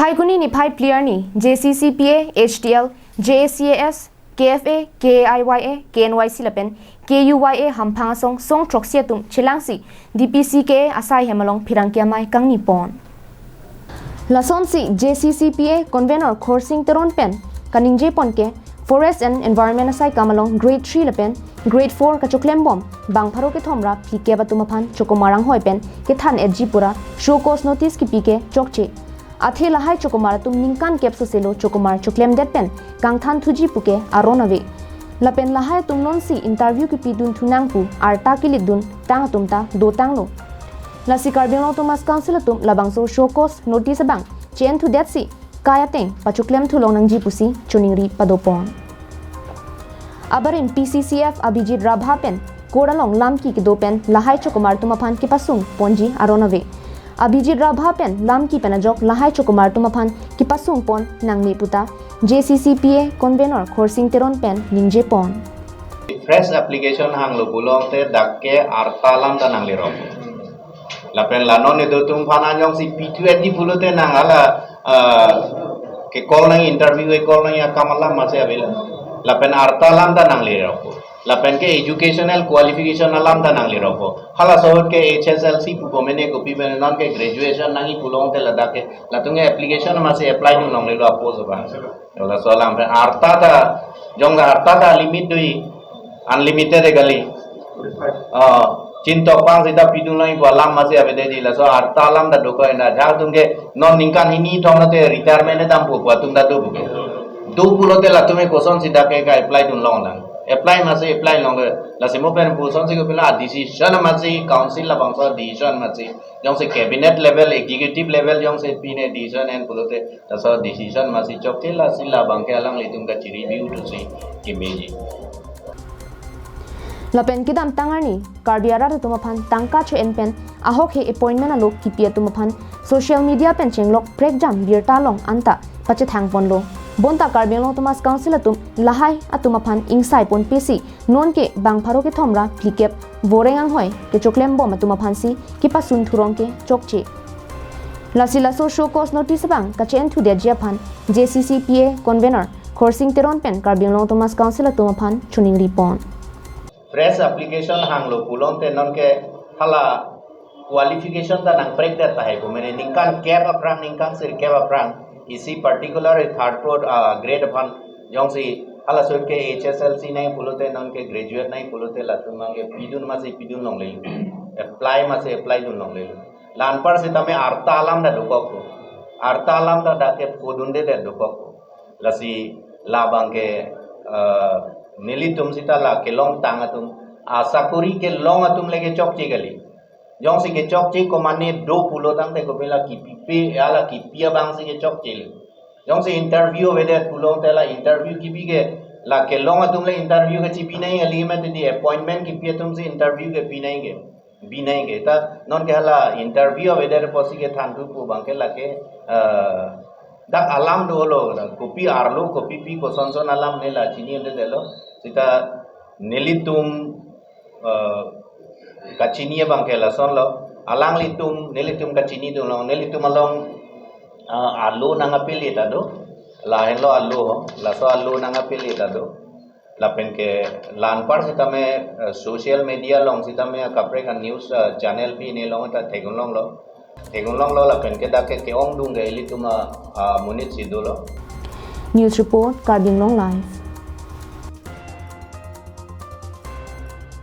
Phaikuni ni phai player ni JCCPA, HTL, JACAS, KFA, KIYA, KNYC lapen KUYA hampang song troksia tum chilangsi DPCK asai hemalong phirangkia mai kangni pon lasonsi JCCPA convener khorsing teron pen kaningje ponke Forest and Environment asai kamalong grade 3 lapen grade 4 ka choklem bom bang pharo ke thomra phike batumaphan chokomarang hoi pen ke than edji pura show cause notice ki pike chokche athe lahai chokomar tum ningkan capsu selo chokomar choklem det pen kangthan thuji puke aronave lapen lahai tum non si interview ki pidun thunang pu arta ki lidun tang tumta do tanglo lasi karbeng Thomas council tum labangso show cause notice bang chen thu det si kaya teng pachuklem thulong nang ji pusi chuningri padopon abarin PCCF Abhijit Rabha pen kodalong lamki ki do pen lahai chokomar tumaphan ki pasung ponji aronave Abhijit Rabha pen lamki penajok lahai chokomar tumaphan ki pasung pon nangni puta JCCPA convener khorsing teron pen ningje pon fresh application hanglo bulong te dakke artalam ta nangli ro lapen lanon ne do tum phana jong si P2 di pulote nangala ke call nang interview e call nang ya kamala mase avela lapen artalam ta nangli ro lapen ke educational qualification alam ta nangli ro hala sohot ke HSLC pupomene gopi benon ke graduation nangi pulong te ladake latunge application mase apply nu nangli lo apos ba la solam pe arta ta jong arta ta limit dui unlimited e gali cinta pang sida pidung lai balam masih avede di la so arta alam da doko enda jang tungke non ningkan ini thong te retirement dam pu tung da do buke do pulo te la tume koson sida ke ka apply dun long lang apply masih apply long la se mo pen pu son se ko pila decision masih council la bang so decision masih jong se cabinet level executive level jong se pine decision en pulo te la so decision masih chok te la sila bang ke alang le tung ka review tu si kimeji lapen kidam tangarni karbiara tumaphan tangka che en pen ahok he appointment alok kipia tumaphan social media pen chenglok breakjam birta long anta pache thangpon lo bonta karbeng Thomas council atum lahai atumaphan ingsai pon pesi non ke bang pharo ke thomra plikep borengang hoi ke choklem bom atumaphan si kipa sun thurong ke chokche lasila so show cause notice bang ka chen thu de japhan JCCPA convener khorsing teron pen karbeng Thomas council atumaphan chuning ripon fresh application hanglo pulong te non ke hala qualification ta nang break that hai ko mene ningkan cap aprang ningkan sir cap aprang isi particular third pro grade upon jong si hala so ke HSLC nai pulote non ke graduate nai pulote latumang ke pidun ma se pidun long le apply ma se apply dun long le lan par se tame arta alam da dukok ko arta alam da dake podunde de dukok ko lasi labang ke nilitum sita la ke long tang atum asakuri ke long atum lege chok chigali jong si ke chok chi ko mane do pulo tang te ko pela ki pipe ala ki pia bang si ke chok chili jong si interview wede pulo te la interview ki bige la ke long atum le interview ke chi pi nai ali me di appointment ki pia tum si interview ke pi nai ge ta non ke hala interview wede posi ke than tu pu bang ke la ke dak alam do lo kopi arlo kopi pi ko son alam ne la chini ende delo sita nelitum kachini bang ke la son lo alang litum nelitum kachini do lo nelitum along alu nang apili ta do la hello alu ho la so alu nang apili ta do la pen ke lan par sita me social media long sita me kapre ka news channel pi ne long ta thegun long lo la pen ke da ke ong dung ge litum munit sidolo news report Karbeng Long Live